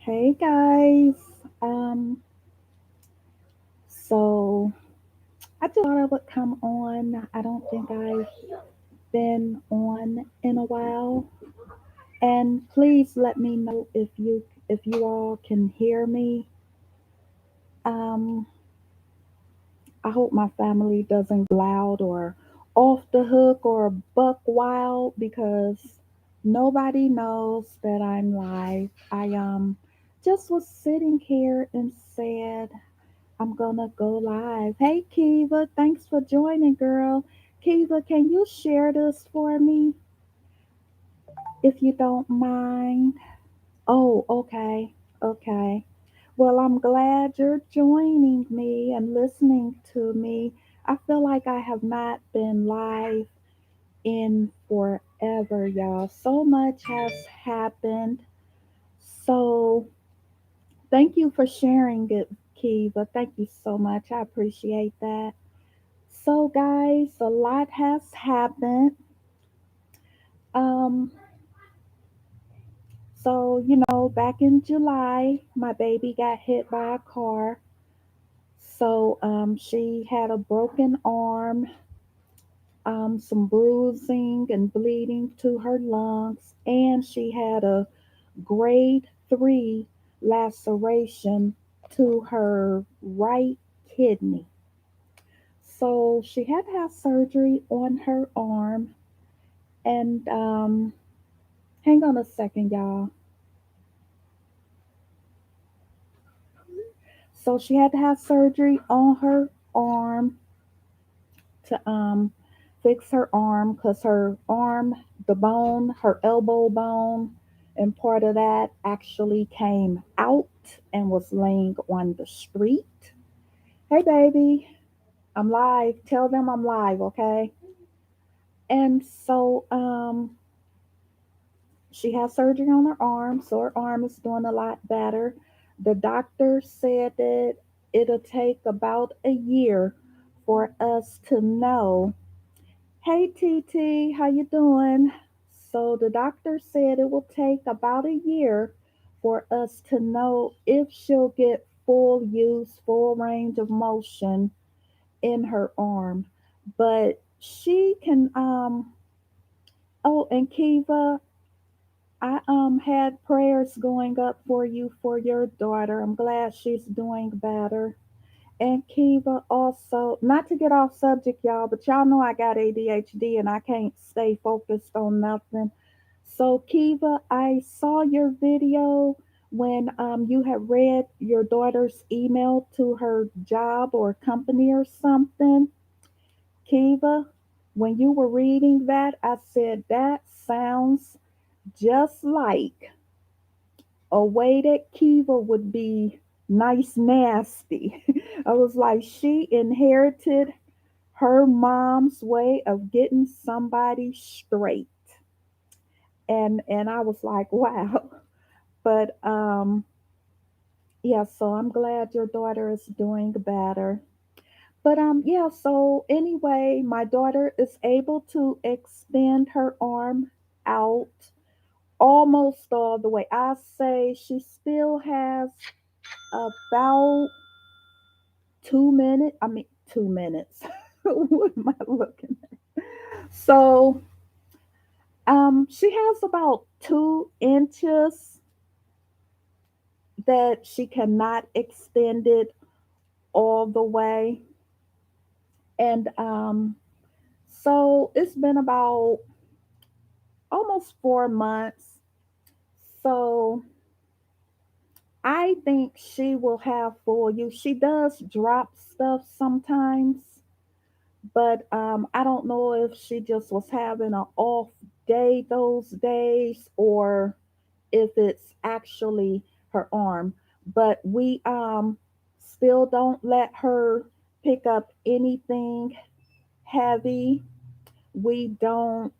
Hey guys. Um, so I just thought I would come on. I don't think I've been on in a while. And please let me know if you all can hear me. Um, I hope my family doesn't loud or off the hook or buck wild because nobody knows that I'm live. I just was sitting here and said I'm gonna go live. Hey Kiva, thanks for joining, girl. Kiva, can you share this for me if you don't mind? Oh, okay. Okay. Well, I'm glad you're joining me and listening to me. I feel like I have not been live in forever, y'all. So much has happened. So, thank you for sharing it, Kiva. Thank you so much. I appreciate that. So, guys, a lot has happened. Um, back in July, my baby got hit by a car. So, she had a broken arm, some bruising and bleeding to her lungs, and she had a grade 3 laceration to her right kidney. So, she had to have surgery on her arm. And hang on a second, y'all. So she had to have surgery on her arm to fix her arm because her arm, the bone, her elbow bone, and part of that actually came out and was laying on the street. Hey, baby, I'm live. Tell them I'm live, okay? And so she has surgery on her arm, so her arm is doing a lot better. The doctor said that it'll take about a year for us to know. Hey TT, how you doing? So the doctor said it will take about a year for us to know if she'll get full use, full range of motion in her arm. But she can oh, and Kiva, I had prayers going up for you for your daughter. I'm glad she's doing better. And Kiva also, not to get off subject, y'all, but y'all know I got ADHD and I can't stay focused on nothing. So Kiva, I saw your video when you had read your daughter's email to her job or company or something. Kiva, when you were reading that, I said that sounds just like a way that Kiva would be nice nasty. I was like, she inherited her mom's way of getting somebody straight. And I was like, wow. But yeah, so I'm glad your daughter is doing better. But yeah, so anyway, my daughter is able to extend her arm out almost all the way. I say she still has about 2 minutes. I mean, 2 minutes. What am I looking at? So, she has about 2 inches that she cannot extend it all the way. And so it's been about almost 4 months. So I think she will have full use. She does drop stuff sometimes, but I don't know if she just was having an off day those days or if it's actually her arm. But we still don't let her pick up anything heavy. We don't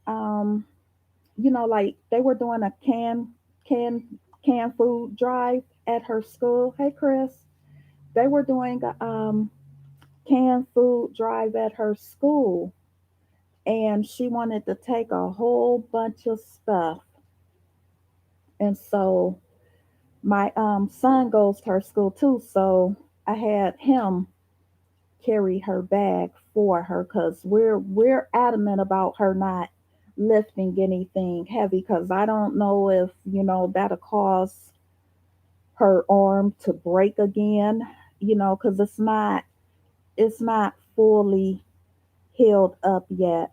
like they were doing a can can food drive at her school. Hey Chris, they were doing a canned food drive at her school and she wanted to take a whole bunch of stuff. And so my son goes to her school too, so I had him carry her bag for her because we're adamant about her not lifting anything heavy because I don't know if that'll cause her arm to break again, because it's not fully healed up yet.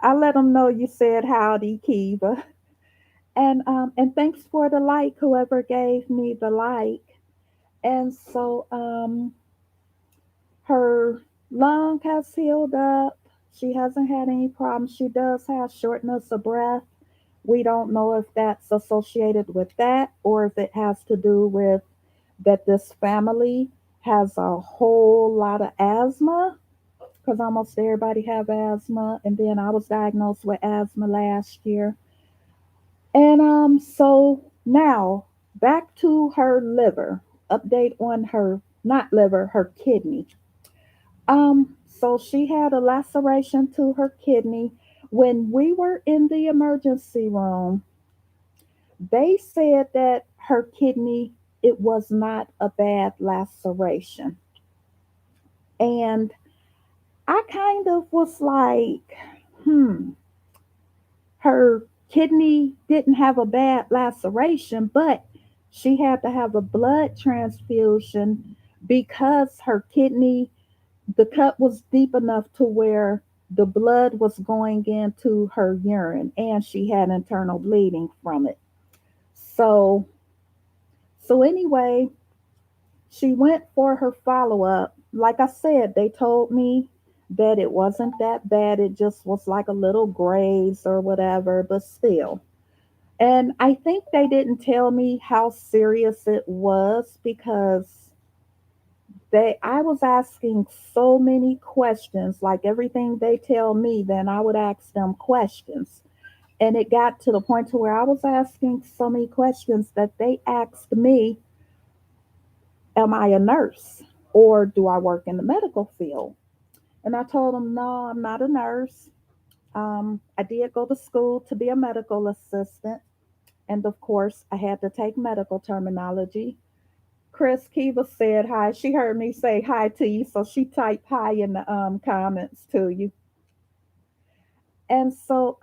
I let them know you said howdy, Kiva. And thanks for the like, whoever gave me the like. And so her lung has healed up. She hasn't had any problems. She does have shortness of breath. We don't know if that's associated with that or if it has to do with that this family has a whole lot of asthma because almost everybody have asthma, and then I was diagnosed with asthma last year. And so now back to her liver. Update on her, not liver, her kidney. So she had a laceration to her kidney. When we were in the emergency room, they said that her kidney, it was not a bad laceration. And I kind of was like, hmm, her kidney didn't have a bad laceration, but she had to have a blood transfusion because her kidney, the cut was deep enough to where the blood was going into her urine and she had internal bleeding from it. So anyway, she went for her follow up. Like I said, they told me that it wasn't that bad. It just was like a little graze or whatever, but still. And I think they didn't tell me how serious it was because they I was asking so many questions, like everything they tell me, then I would ask them questions. And it got to the point to where I was asking so many questions that they asked me, am I a nurse or do I work in the medical field? And I told them, no, I'm not a nurse. I did go to school to be a medical assistant. And of course, I had to take medical terminology. Chris Kiva said hi. She heard me say hi to you, so she typed hi in the comments to you. And so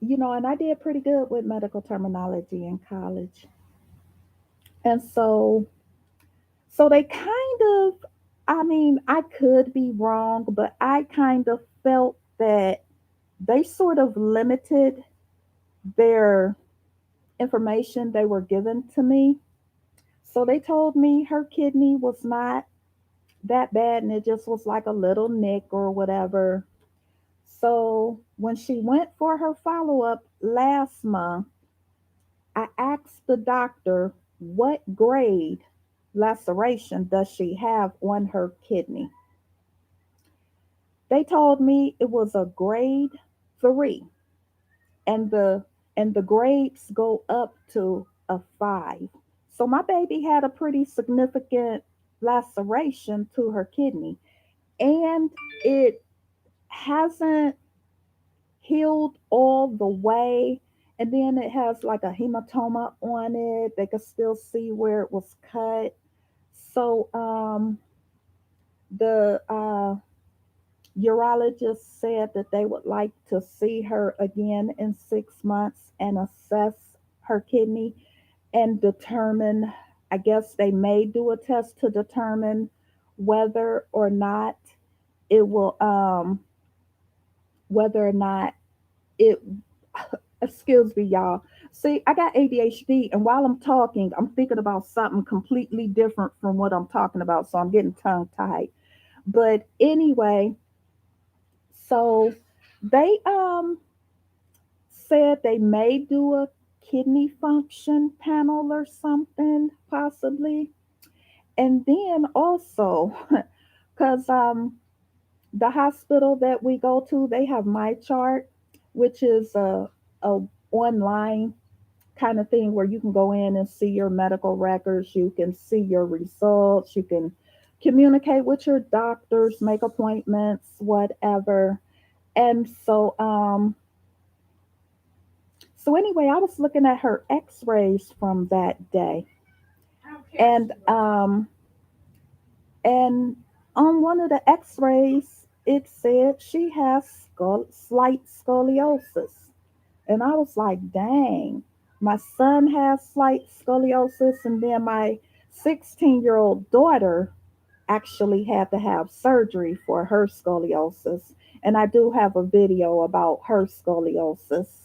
and I did pretty good with medical terminology in college. And so they kind of, I mean, I could be wrong, but I kind of felt that they sort of limited their information they were given to me. So they told me her kidney was not that bad and it just was like a little nick or whatever. So when she went for her follow up last month, I asked the doctor what grade laceration does she have on her kidney. They told me it was a grade 3, and the grades go up to a 5. So my baby had a pretty significant laceration to her kidney, and it hasn't healed all the way. And then it has like a hematoma on it. They could still see where it was cut. So the urologist said that they would like to see her again in 6 months and assess her kidney and determine. I guess they may do a test to determine whether or not it will whether or not it excuse me, y'all. See, I got ADHD, and while I'm talking, I'm thinking about something completely different from what I'm talking about, so I'm getting tongue tied. But anyway, so they said they may do a kidney function panel or something, possibly. And then also, because the hospital that we go to, they have my chart, which is a online kind of thing where you can go in and see your medical records, you can see your results, you can communicate with your doctors, make appointments, whatever. And so So anyway, I was looking at her X-rays from that day, and and on one of the X-rays, it said she has slight scoliosis, and I was like, "Dang, my son has slight scoliosis, and then my 16-year-old daughter actually had to have surgery for her scoliosis." And I do have a video about her scoliosis.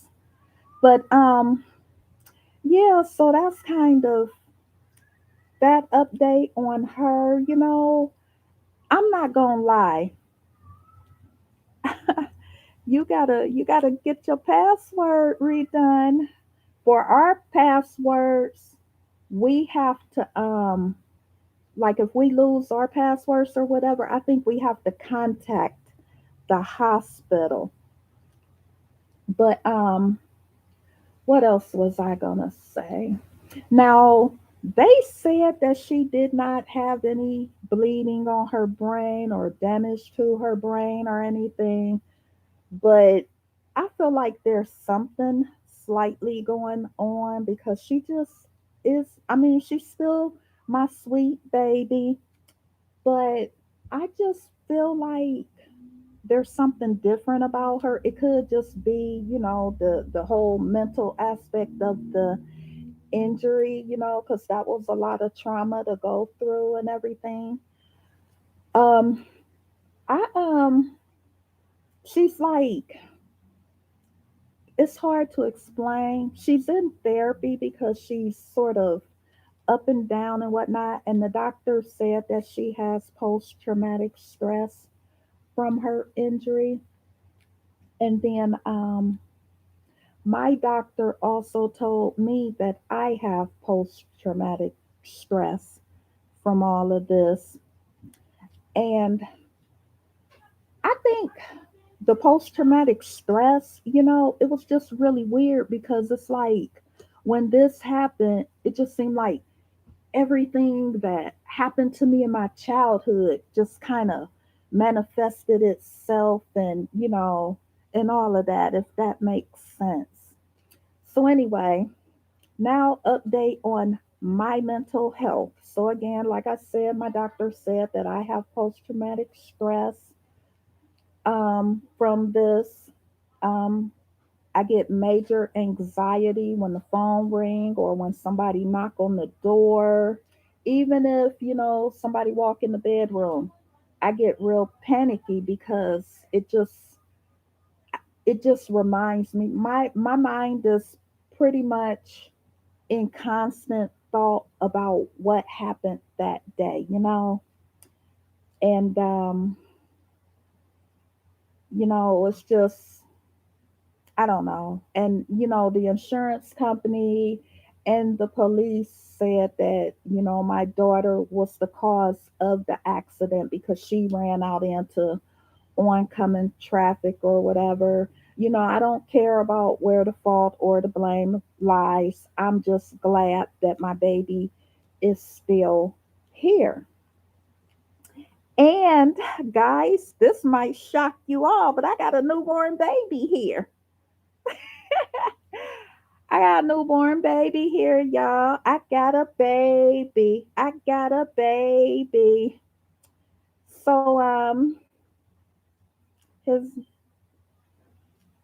But yeah, so that's kind of that update on her. I'm not gonna lie. You gotta get your password redone. For our passwords, we have to like if we lose our passwords or whatever, I think we have to contact the hospital. But what else was I gonna say? Now, they said that she did not have any bleeding on her brain or damage to her brain or anything, but I feel like there's something slightly going on because she just is, I mean, she's still my sweet baby, but I just feel like there's something different about her. It could just be, the whole mental aspect of the injury, because that was a lot of trauma to go through and everything. Um, I she's like, it's hard to explain. She's in therapy because she's sort of up and down and whatnot, and the doctor said that she has post traumatic stress from her injury, and then my doctor also told me that I have post traumatic stress from all of this. And I think the post traumatic stress, it was just really weird because it's like when this happened, it just seemed like everything that happened to me in my childhood just kind of manifested itself and all of that, if that makes sense. So, anyway, now, update on my mental health. So, again, like I said, my doctor said that I have post traumatic stress from this. Um, I get major anxiety when the phone ring or when somebody knock on the door. Even if, somebody walk in the bedroom, I get real panicky because it just reminds me my mind is pretty much in constant thought about what happened that day. And it's just, I don't know. And the insurance company and the police said that my daughter was the cause of the accident because she ran out into oncoming traffic or whatever. I don't care about where the fault or the blame lies. I'm just glad that my baby is still here. And guys, this might shock you all, but I got a newborn baby here. I got a newborn baby here, y'all. I got a baby. I got a baby. So his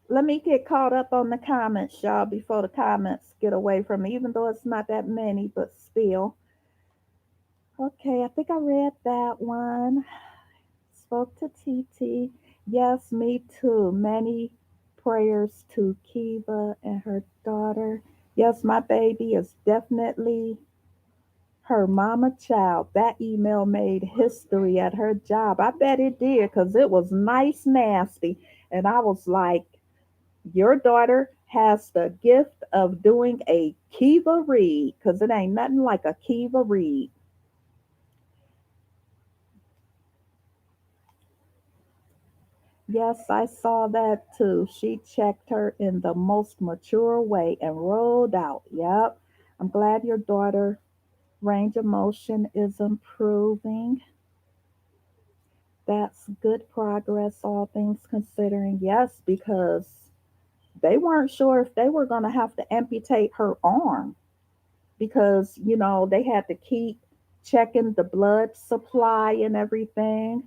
let me get caught up on the comments, y'all, before the comments get away from me, even though it's not that many, but still. Okay, I think I read that one. Spoke to TT. Yes, me too. Many prayers to Kiva and her daughter. Yes, my baby is definitely her mama child. That email made history at her job. I bet it did because it was nice, nasty. And I was like, your daughter has the gift of doing a Kiva read because it ain't nothing like a Kiva read. Yes, I saw that too. She checked her in the most mature way and rolled out. Yep. I'm glad your daughter range of motion is improving. That's good progress, all things considering. Yes, because They weren't sure if they were going to have to amputate her arm because, they had to keep checking the blood supply and everything.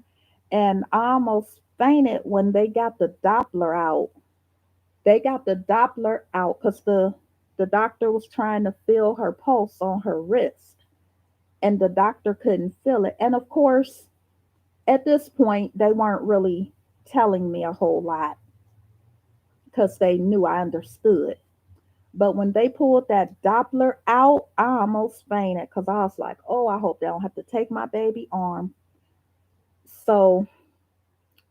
And I almost fainted when they got the Doppler out. They got the Doppler out because the doctor was trying to feel her pulse on her wrist, and the doctor couldn't feel it. And of course, at this point, they weren't really telling me a whole lot because they knew I understood. But when they pulled that Doppler out, I almost fainted because I was like, oh, I hope they don't have to take my baby arm. So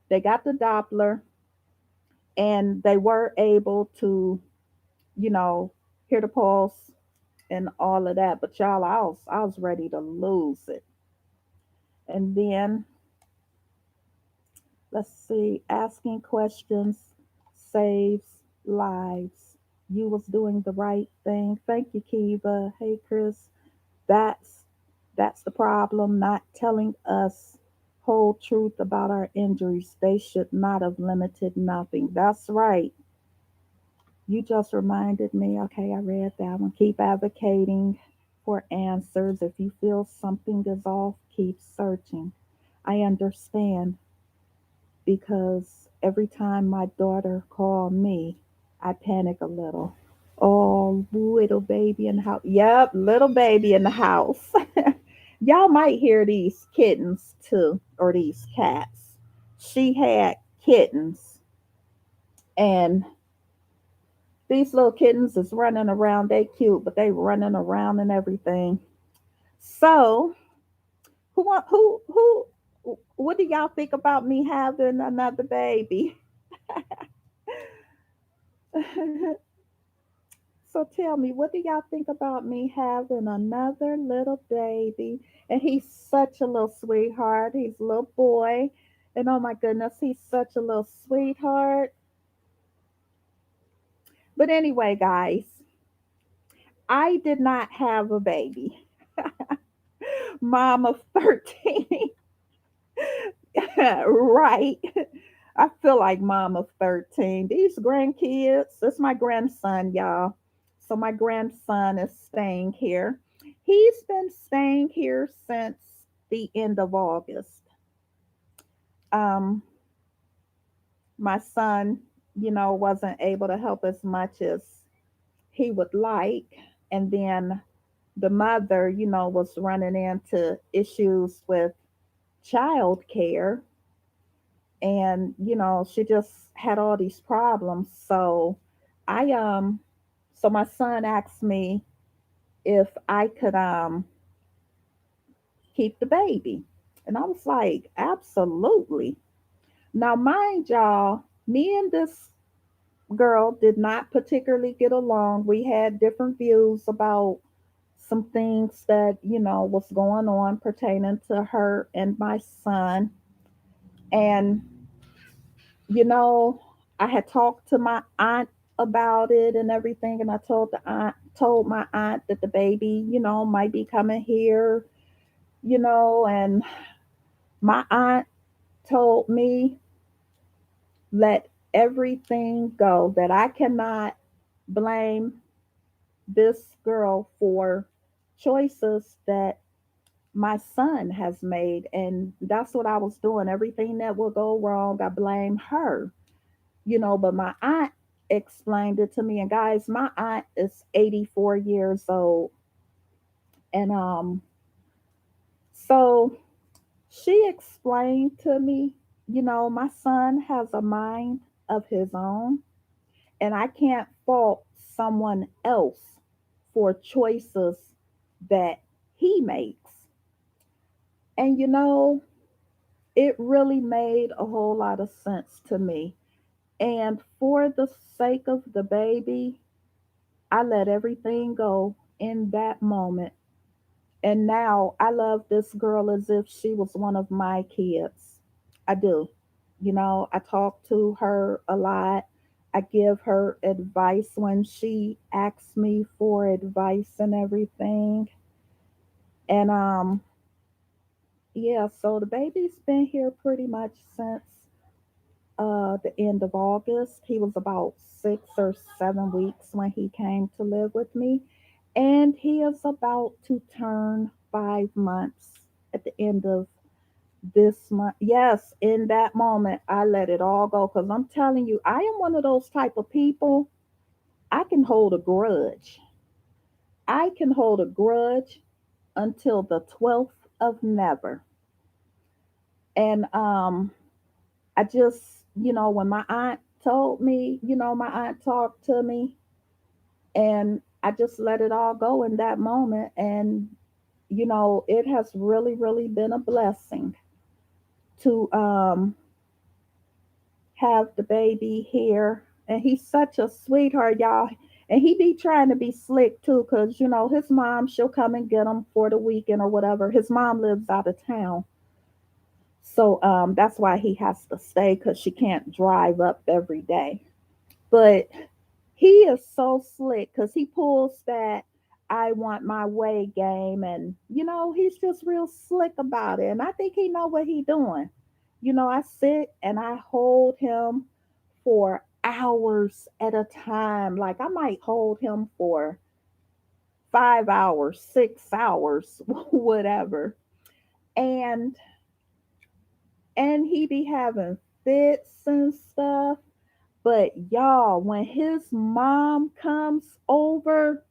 they got the Doppler and they were able to, you know, hear the pulse and all of that. But y'all, I was ready to lose it. And then let's see, asking questions saves lives. You was doing the right thing. Thank you, Kiva. Hey, Chris. That's that's the problem. Not telling us whole truth about our injuries. They should not have limited nothing. That's right. You just reminded me. Okay, I read that one. Keep advocating for answers. If you feel something is off, keep searching. I understand because every time my daughter called me, I panic a little. Oh, little baby in the house. Yep, little baby in the house. Y'all might hear these kittens too, or these cats. She had kittens, and these little kittens is running around. They cute, but they running around and everything. So, who? What do y'all think about me having another baby? So tell me, what do y'all think about me having another little baby? And he's such a little sweetheart. He's a little boy. And oh my goodness, he's such a little sweetheart. But anyway, guys, I did not have a baby. Mom of 13. Right. I feel like mom of 13. These grandkids, that's my grandson, y'all. So my grandson is staying here. He's been staying here since the end of August. Um, my son, wasn't able to help as much as he would like. And then the mother, was running into issues with child care, and she just had all these problems. So i um so my son asked me if I could keep the baby, and I was like, absolutely. Now mind y'all, me and this girl did not particularly get along. We had different views about some things that was going on pertaining to her and my son. And you know, I had talked to my aunt about it and everything, and I told my aunt that the baby, might be coming here, and my aunt told me, let everything go, that I cannot blame this girl for choices that my son has made. And that's what I was doing. Everything that will go wrong, I blame her. But my aunt explained it to me. And guys, my aunt is 84 years old. And so she explained to me, my son has a mind of his own, and I can't fault someone else for choices that he makes. And it really made a whole lot of sense to me. And for the sake of the baby, I let everything go in that moment. And now I love this girl as if she was one of my kids. I do. I talk to her a lot. I give her advice when she asks me for advice and everything. And yeah, so the baby's been here pretty much since the end of August. He was about 6 or 7 weeks when he came to live with me. And he is about to turn 5 months at the end of this month. Yes, in that moment, I let it all go because I'm telling you, I am one of those type of people. I can hold a grudge. I can hold a grudge until the 12th of never. And I just, when my aunt told me, my aunt talked to me, and I just let it all go in that moment. And, it has really, really been a blessing to have the baby here. And he's such a sweetheart, y'all. And he be trying to be slick too, because, his mom, she'll come and get him for the weekend or whatever. His mom lives out of town. So that's why he has to stay because she can't drive up every day. But he is so slick because he pulls that I want my way game, and he's just real slick about it. And I think he know what he doing. I sit and I hold him for hours at a time. Like I might hold him for 5 hours, 6 hours, whatever. And he be having fits and stuff. But y'all, when his mom comes over,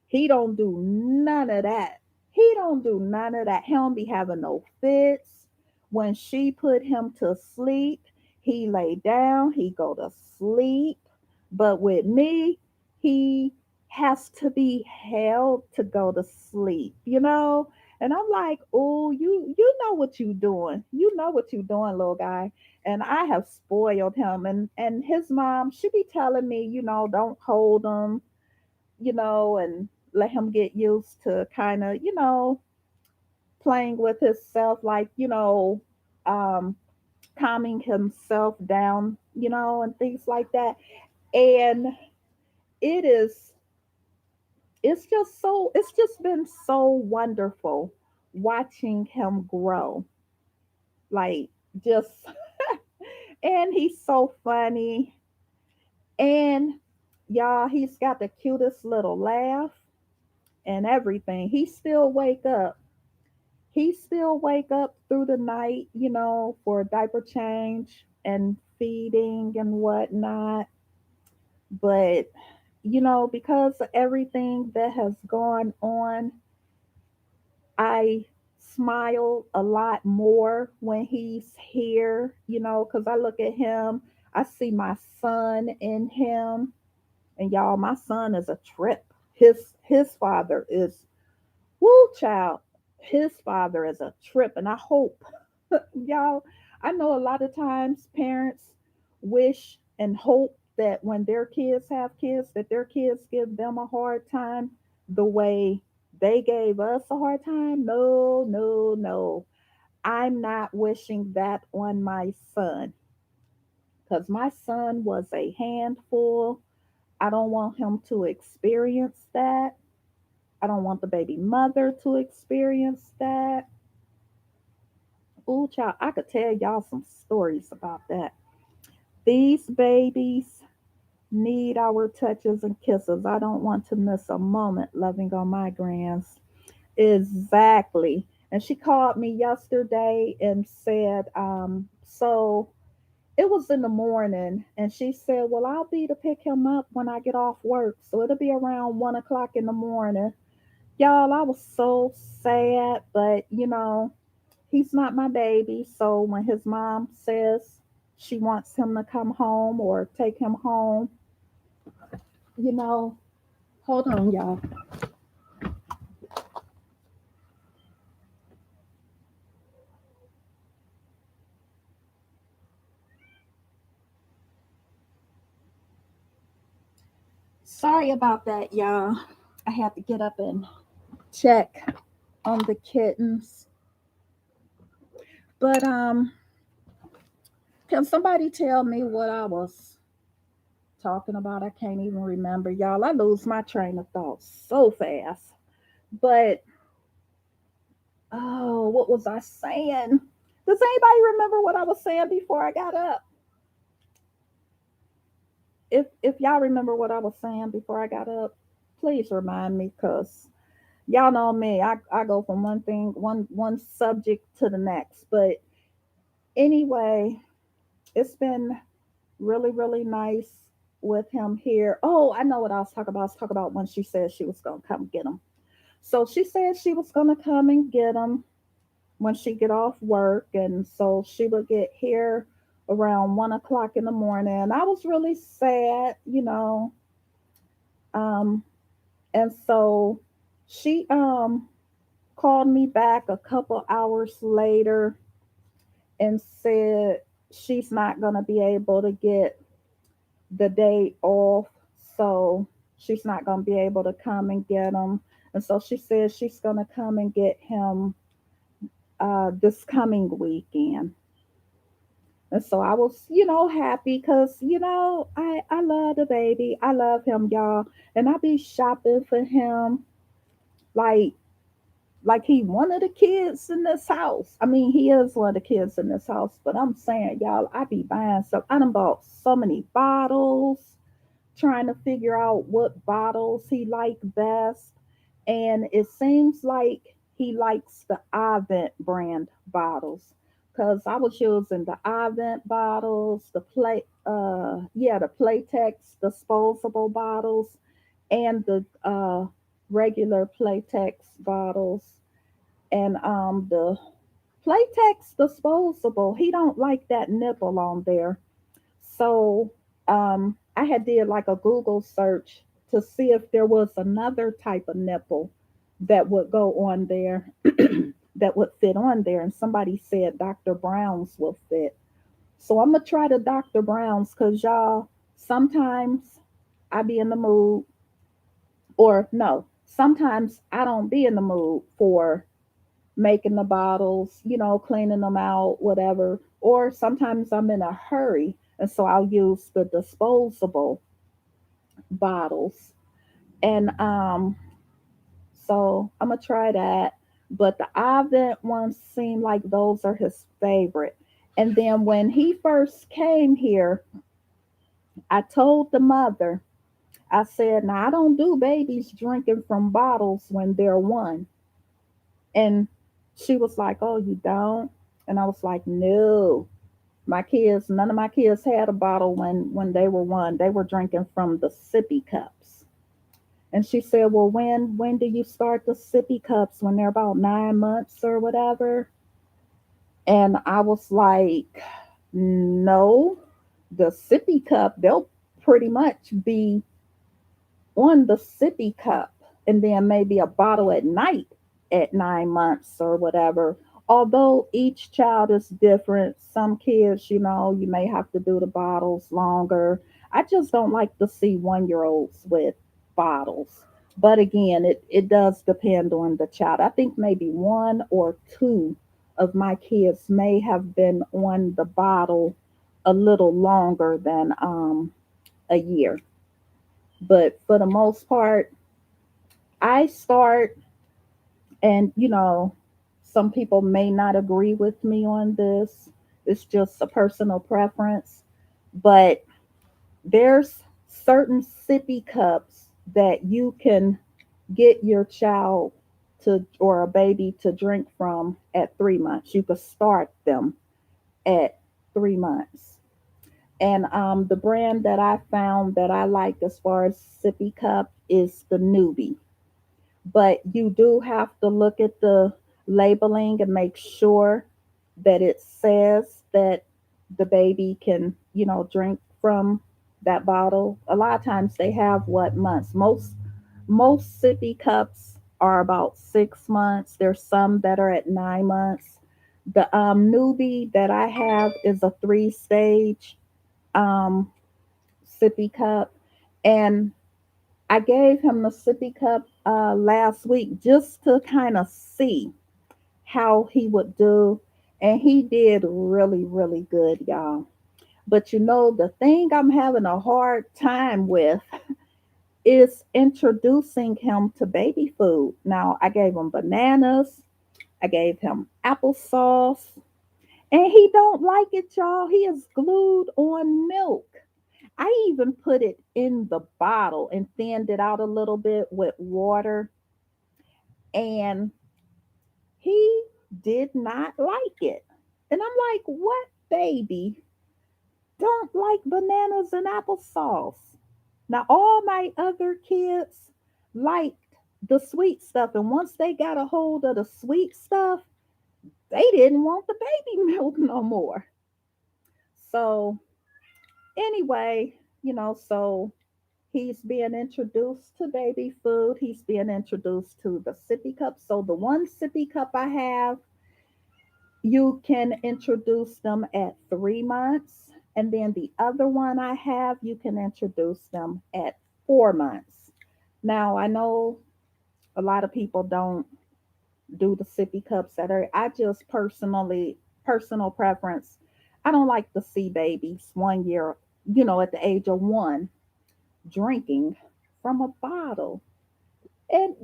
he don't do none of that. He don't do none of that. He don't be having no fits. When she put him to sleep, he lay down, he go to sleep. But with me, he has to be held to go to sleep. And I'm like, oh, you know what you doing. You know what you doing, little guy. And I have spoiled him. And his mom, she be telling me, don't hold him, and let him get used to kind of, playing with himself, like, um, calming himself down, and things like that. And it is, it's just been so wonderful watching him grow. Like, just, and he's so funny. And y'all, he's got the cutest little laugh and everything. He still wake up through the night, for a diaper change and feeding and whatnot. But, because of everything that has gone on, I smile a lot more when he's here, because I look at him, I see my son in him. And y'all, my son is a trip. His father is, woo, child. His father is a trip. And I hope, y'all, I know a lot of times parents wish and hope that when their kids have kids, that their kids give them a hard time the way they gave us a hard time. No, no, no. I'm not wishing that on my son because my son was a handful. I don't want him to experience that. I don't want the baby mother to experience that. Ooh, child, I could tell y'all some stories about that. These babies need our touches and kisses. I don't want to miss a moment loving on my grands. Exactly. And she called me yesterday and said, so it was in the morning, and she said, well, I'll be to pick him up when I get off work. So it'll be around 1 o'clock in the morning. Y'all, I was so sad, but he's not my baby. So when his mom says she wants him to come home or take him home, you know, hold on, y'all. Sorry about that, y'all. I had to get up and check on the kittens. But can somebody tell me what I was talking about? I can't even remember, y'all. I lose my train of thought so fast. But oh, what was I saying? Does anybody remember what I was saying before I got up? if y'all remember what I was saying before I got up, please remind me, cause y'all know me. I go from one thing, one subject to the next. But anyway, it's been really, really nice with him here. Oh, I know what I was talking about. I was talking about when she said she was gonna come get him. So she said she was gonna come and get him when she get off work, and so she would get here around 1 o'clock in the morning. I was really sad, um, and so she called me back a couple hours later and said she's not gonna be able to get the day off, so she's not gonna be able to come and get him. And so she said she's gonna come and get him this coming weekend. And so I was, happy because, I love the baby. I love him, y'all. And I be shopping for him like he one of the kids in this house. I mean, he is one of the kids in this house, but I'm saying, y'all, I be buying stuff. I done bought so many bottles, trying to figure out what bottles he liked best. And it seems like he likes the Avent brand bottles. Cause I was using the Avent bottles, the Playtex disposable bottles, and the regular Playtex bottles, and the Playtex disposable. He don't like that nipple on there, so I had did like a Google search to see if there was another type of nipple that would go on there, that would fit on there, and somebody said Dr. Brown's will fit. So I'm gonna try the Dr. Brown's, because y'all, sometimes I be in the mood, or no, sometimes I don't be in the mood for making the bottles, cleaning them out, whatever. Or sometimes I'm in a hurry, and so I'll use the disposable bottles. And so I'm gonna try that. But the Advent ones seem like those are his favorite. And then when he first came here, I told the mother, I said, now I don't do babies drinking from bottles when they're one. And she was like, oh, you don't? And I was like, no. My kids, none of my kids had a bottle when they were one. They were drinking from the sippy cups. And she said, well, when do you start the sippy cups? When they're about 9 months or whatever? And I was like, no, the sippy cup, they'll pretty much be on the sippy cup, and then maybe a bottle at night at 9 months or whatever. Although each child is different, some kids, you may have to do the bottles longer. I just don't like to see 1 year olds with bottles. But again, it does depend on the child. I think maybe one or two of my kids may have been on the bottle a little longer than a year. But for the most part, I start, and some people may not agree with me on this. It's just a personal preference. But there's certain sippy cups that you can get your child to, or a baby to drink from at 3 months. You could start them at 3 months. And the brand that I found that I like as far as sippy cup is the newbie. But you do have to look at the labeling and make sure that it says that the baby can, drink from that bottle. A lot of times they have what months. Most sippy cups are about 6 months. There's some that are at 9 months. The newbie that I have is a 3 stage um, sippy cup, and I gave him the sippy cup last week just to kind of see how he would do. And he did really, really good, y'all. But the thing I'm having a hard time with is introducing him to baby food. Now, I gave him bananas, I gave him applesauce, and he don't like it, y'all. He is glued on milk. I even put it in the bottle and thinned it out a little bit with water, and he did not like it. And I'm like, what baby don't like bananas and applesauce? Now, all my other kids liked the sweet stuff. And once they got a hold of the sweet stuff, they didn't want the baby milk no more. So, anyway, so he's being introduced to baby food. He's being introduced to the sippy cup. So, the one sippy cup I have, you can introduce them at 3 months. And then the other one I have, you can introduce them at 4 months. Now, I know a lot of people don't do the sippy cups that are, I just personally, personal preference, I don't like to see babies 1 year, at the age of one, drinking from a bottle. And,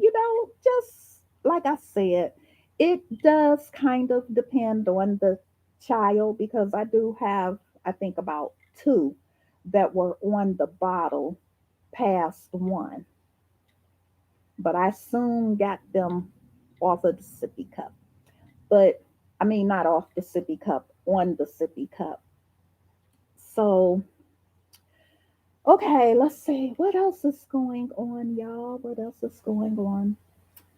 just like I said, it does kind of depend on the child because I do have, I think, about two that were on the bottle past one, but I soon got them off of the sippy cup. But I mean, not off the sippy cup, on the sippy cup. So, okay, let's see. What else is going on, y'all? What else is going on?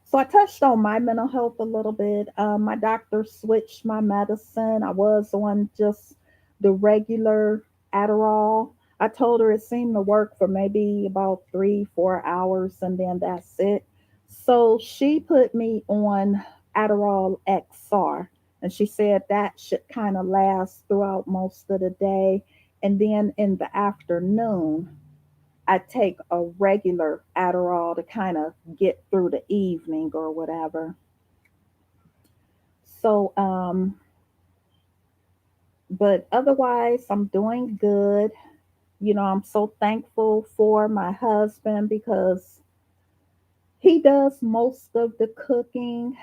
So I touched on my mental health a little bit. My doctor switched my medicine. I was on just the regular Adderall. I told her it seemed to work for maybe about 3, 4 hours, and then that's it. So she put me on Adderall XR, and she said that should kind of last throughout most of the day. And then in the afternoon, I take a regular Adderall to kind of get through the evening or whatever. So, but otherwise, I'm doing good. I'm so thankful for my husband because he does most of the cooking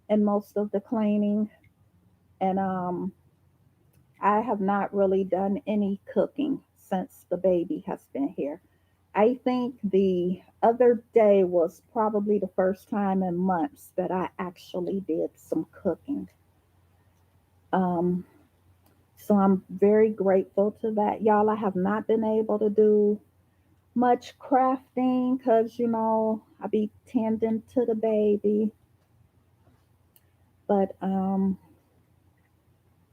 and most of the cleaning. And I have not really done any cooking since the baby has been here. I think the other day was probably the first time in months that I actually did some cooking. Um, so I'm very grateful to that. Y'all, I have not been able to do much crafting because, I be tending to the baby. But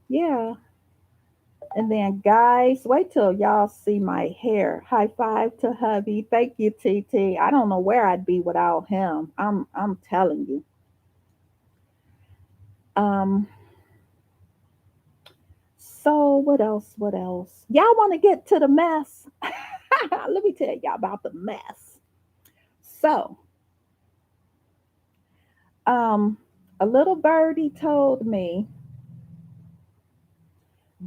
yeah. And then, guys, wait till y'all see my hair. High five to hubby. Thank you, TT. I don't know where I'd be without him. I'm telling you. Um, So what else? What else? Y'all want to get to the mess? Let me tell y'all about the mess. So, um, a little birdie told me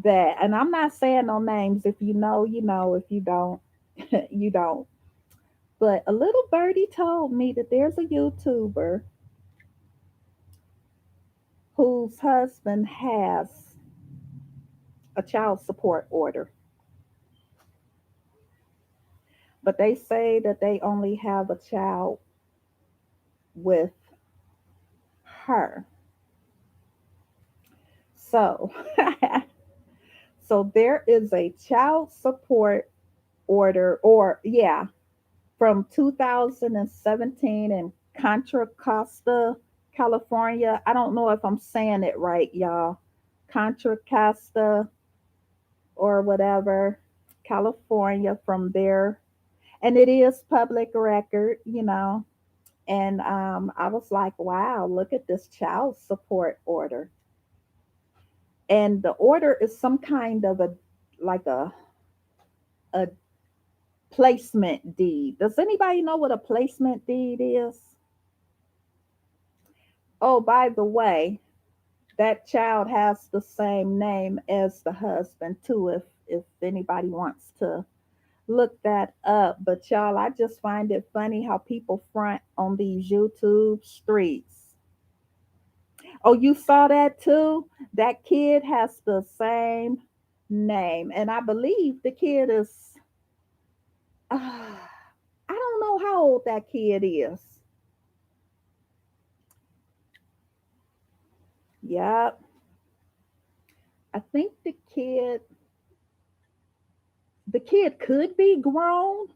that, and I'm not saying no names. If you know, you know. If you don't, you don't. But a little birdie told me that there's a YouTuber whose husband has a child support order, but they say that they only have a child with her. So, so there is a child support order, or yeah, from 2017 in Contra Costa, California. I don't know if I'm saying it right, y'all. Contra Costa or whatever, California, from there. And it is public record. And I was like, wow, look at this child support order. And the order is some kind of like a placement deed. Does anybody know what a placement deed is? Oh, by the way, that child has the same name as the husband too. If anybody wants to look that up, but y'all, I just find it funny how people front on these YouTube streets. Oh, you saw that too? That kid has the same name, and I believe the kid is. I don't know how old that kid is. Yep. I think the kid could be grown.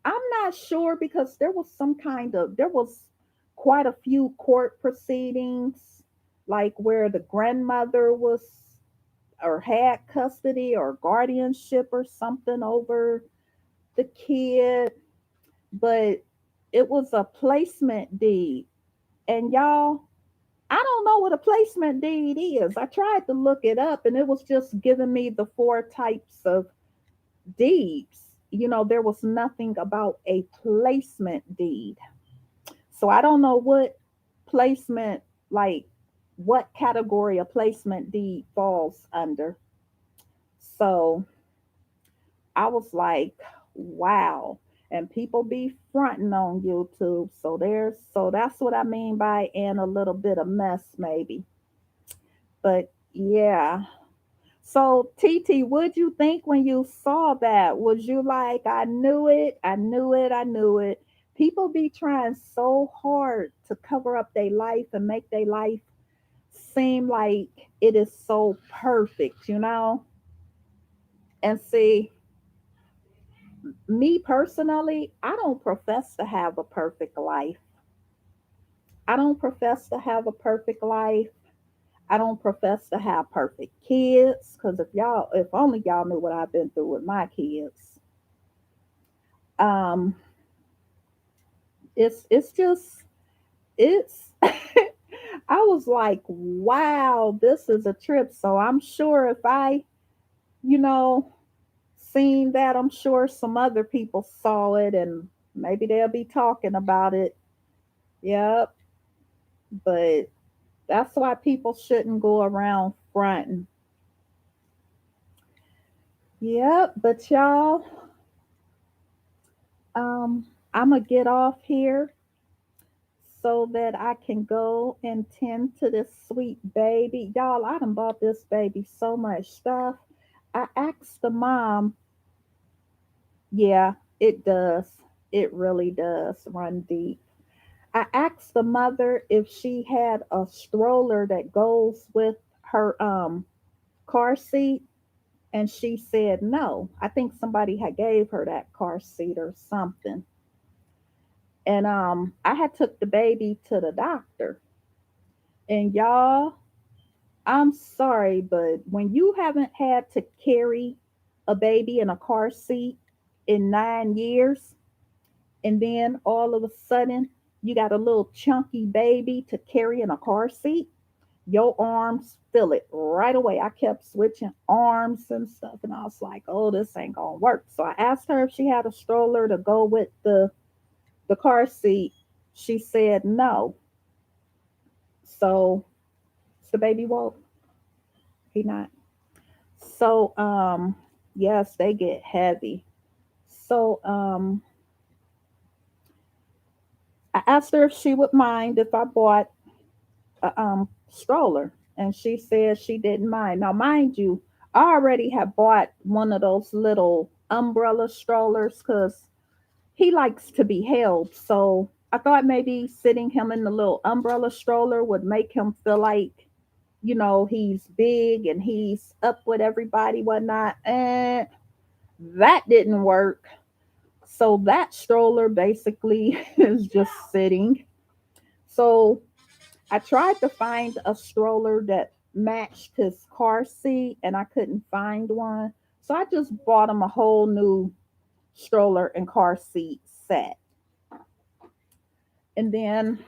I'm not sure because there was quite a few court proceedings, like where the grandmother was or had custody or guardianship or something over the kid, but it was a placement deed. And y'all, I don't know what a placement deed is. I tried to look it up and it was just giving me the four types of deeds. There was nothing about a placement deed. So I don't know placement, like what category a placement deed falls under. So I was like, wow. And people be fronting on YouTube. So that's what I mean by and a little bit of mess maybe. But yeah. So TT, what'd you think when you saw that? Was you like, I knew it, I knew it, I knew it? People be trying so hard to cover up their life and make their life seem like it is so perfect, you know? And see, me personally, I don't profess to have a perfect life. I don't profess to have a perfect life. I don't profess to have perfect kids because if only y'all knew what I've been through with my kids. Um, it's just it's. I was like, wow, this is a trip. So I'm sure if I, you know, seen that, I'm sure some other people saw it and maybe they'll be talking about it. Yep, but that's why people shouldn't go around fronting. Yep, but y'all, I'm gonna get off here so that I can go and tend to this sweet baby. Y'all, I done bought this baby so much stuff. I asked the mom, yeah, it does. It really does run deep. I asked the mother if she had a stroller that goes with her car seat, and she said no. I think somebody had gave her that car seat or something. And I had took the baby to the doctor. And y'all, I'm sorry, but when you haven't had to carry a baby in a car seat in 9 years, and then all of a sudden you got a little chunky baby to carry in a car seat, your arms feel it right away. I kept switching arms and stuff, and I was like, oh, this ain't gonna work. So I asked her if she had a stroller to go with the car seat. She said no. So is the baby woke? He not. So yes, they get heavy. So I asked her if she would mind if I bought a stroller, and she said she didn't mind. Now, mind you, I already have bought one of those little umbrella strollers because he likes to be held. So I thought maybe sitting him in the little umbrella stroller would make him feel like, he's big and he's up with everybody, whatnot. And that didn't work. So that stroller basically is just sitting. So I tried to find a stroller that matched his car seat and I couldn't find one. So I just bought him a whole new stroller and car seat set. And then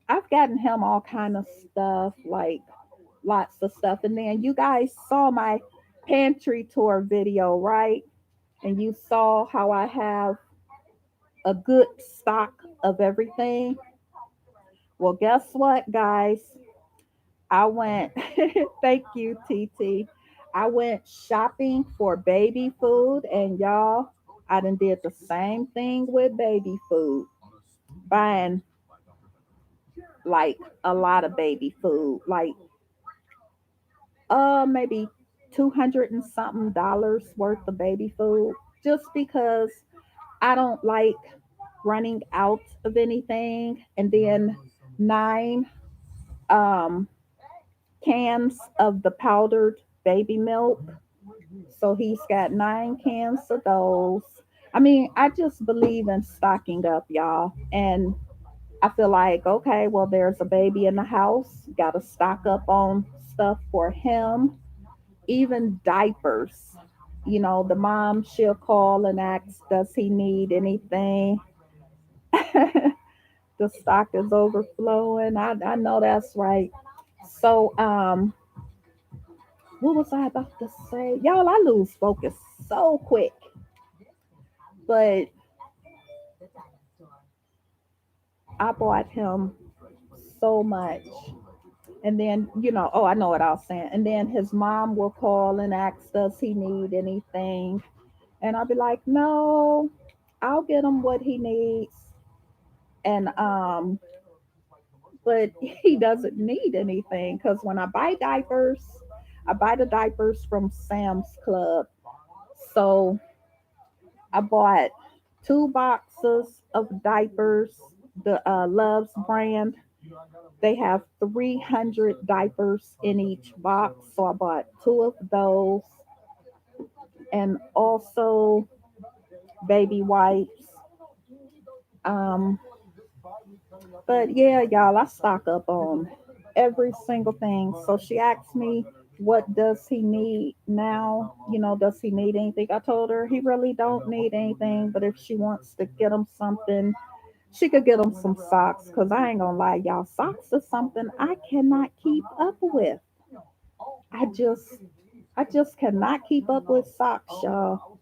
I've gotten him all kind of stuff, like lots of stuff. And then you guys saw my pantry tour video, right? And you saw how I have a good stock of everything. Well, guess what, guys? I went, thank you, TT. I went shopping for baby food, and y'all, I done did the same thing with baby food, buying like a lot of baby food, like maybe 200 and something dollars worth of baby food. just because I don't like running out of anything. And then 9 cans of the powdered baby milk. So he's got 9 cans of those. I mean, I just believe in stocking up, y'all. And I feel like, okay, well, there's a baby in the house. Got to stock up on stuff for him, even diapers. You know, the mom, she'll call and ask, does he need anything? The stock is overflowing. I know that's right. So, what was I about to say? Y'all, I lose focus so quick. But I bought him so much. And then, oh, I know what I was saying. And then his mom will call and ask, does he need anything? And I'll be like, no, I'll get him what he needs. And but he doesn't need anything because when I buy the diapers from Sam's Club. So I bought 2 boxes of diapers, the Love's brand. They have 300 diapers in each box. So I bought 2 of those and also baby wipes. Um, but yeah, y'all, I stock up on every single thing. So she asked me, what does he need now? Does he need anything? I told her he really don't need anything, but if she wants to get him something, she could get him some socks. Cause I ain't gonna lie, y'all, socks is something I cannot keep up with. I just, I just cannot keep up with socks, y'all.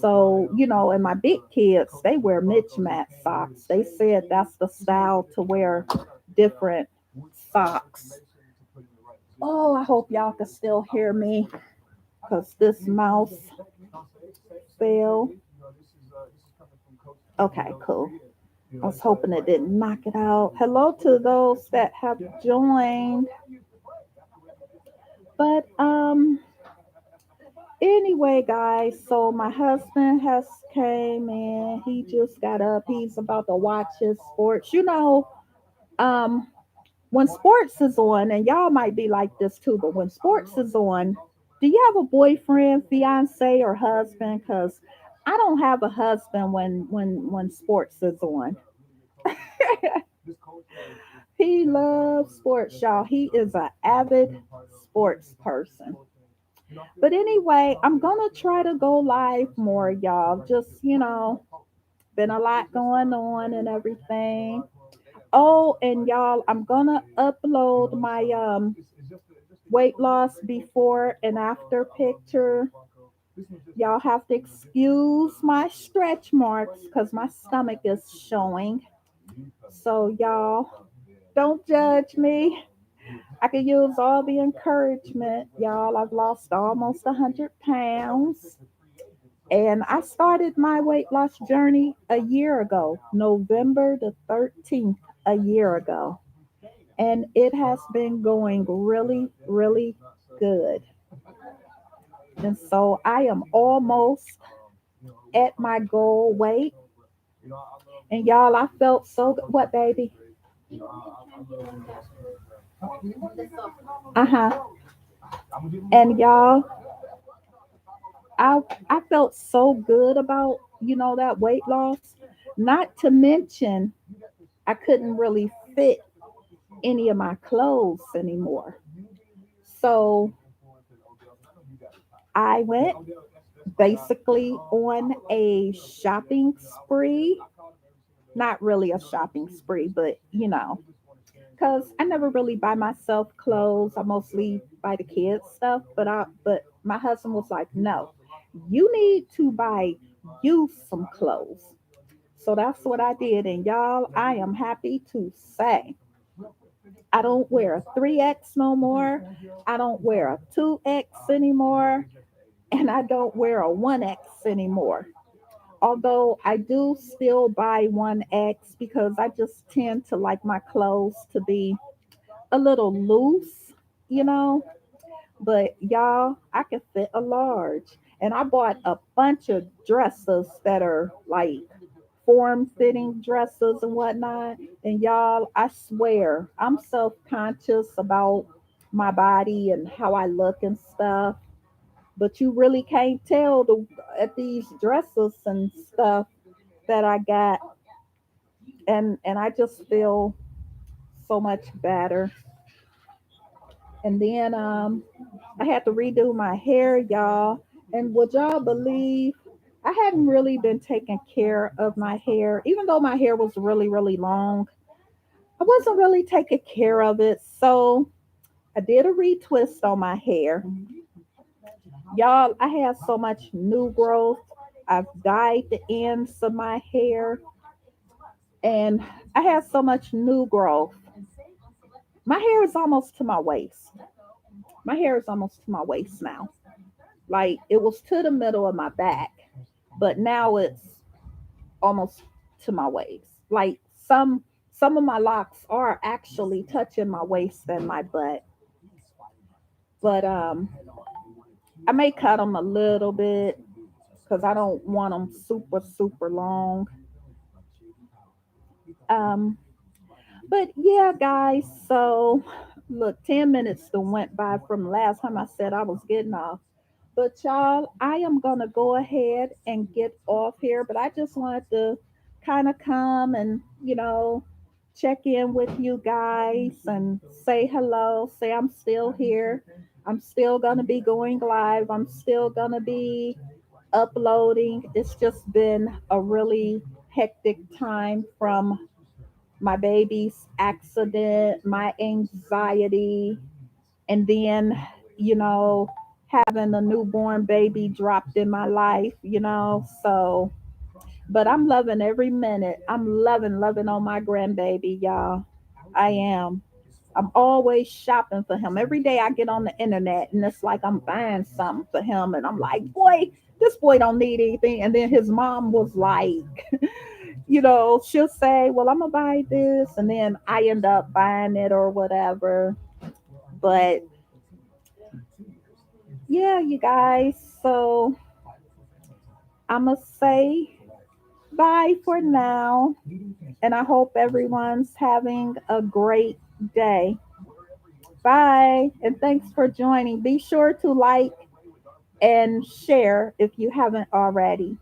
So, and my big kids, they wear mismatch socks. They said that's the style to wear different socks. Oh, I hope y'all can still hear me because this mouse fell. Okay, cool. I was hoping it didn't knock it out. Hello to those that have joined. But anyway, guys, so my husband has came in. He just got up. He's about to watch his sports. Um when sports is on, and y'all might be like this too, but when sports is on, do you have a boyfriend, fiance, or husband? Because I don't have a husband when sports is on. He loves sports, y'all. He is an avid sports person. But anyway, I'm gonna try to go live more, y'all. Just been a lot going on and everything. Oh, and y'all, I'm gonna upload my weight loss before and after picture. Y'all have to excuse my stretch marks because my stomach is showing. So y'all, don't judge me. I could use all the encouragement, y'all. I've lost almost 100 pounds. And I started my weight loss journey a year ago, November the 13th, a year ago. And it has been going really, really good. And so I am almost at my goal weight. And y'all, I felt so good. What, baby? Uh huh. And y'all, I I felt so good about that weight loss. Not to mention, I couldn't really fit any of my clothes anymore. So I went basically on a shopping spree. Not really a shopping spree, but because I never really buy myself clothes. I mostly buy the kids stuff. But my husband was like, no, you need to buy you some clothes. So that's what I did. And y'all, I am happy to say I don't wear a 3X no more. I don't wear a 2X anymore. And I don't wear a 1X anymore. Although I do still buy 1X because I just tend to like my clothes to be a little loose, you know. But y'all, I can fit a large. And I bought a bunch of dresses that are like form fitting dresses and whatnot. And y'all, I swear, I'm self conscious about my body and how I look and stuff. But you really can't tell at these dresses and stuff that I got. And I just feel so much better. And then I had to redo my hair, y'all. And would y'all believe I hadn't really been taking care of my hair, even though my hair was really, really long. I wasn't really taking care of it. So I did a retwist on my hair. Y'all, I had so much new growth. I've dyed the ends of my hair and I had so much new growth. My hair is almost to my waist. My hair is almost to my waist now. Like it was to the middle of my back, but now it's almost to my waist. Like some of my locks are actually touching my waist and my butt, but I may cut them a little bit because I don't want them super super long. Um, but yeah, guys. So look, 10 minutes still went by from last time I said I was getting off. But y'all, I am gonna go ahead and get off here. But I just wanted to kind of come and check in with you guys and say hello. Say I'm still here. I'm still gonna be going live. I'm still gonna be uploading. It's just been a really hectic time from my baby's accident, my anxiety, and then, you know, having a newborn baby dropped in my life. So, but I'm loving every minute. I'm loving on my grandbaby, y'all. I am. I'm always shopping for him. Every day I get on the internet and it's like I'm buying something for him. And I'm like, boy, this boy don't need anything. And then his mom was like, she'll say, well, I'm going to buy this. And then I end up buying it or whatever. But yeah, you guys. So I'm going to say bye for now. And I hope everyone's having a great day. Bye. And thanks for joining. Be sure to like and share if you haven't already.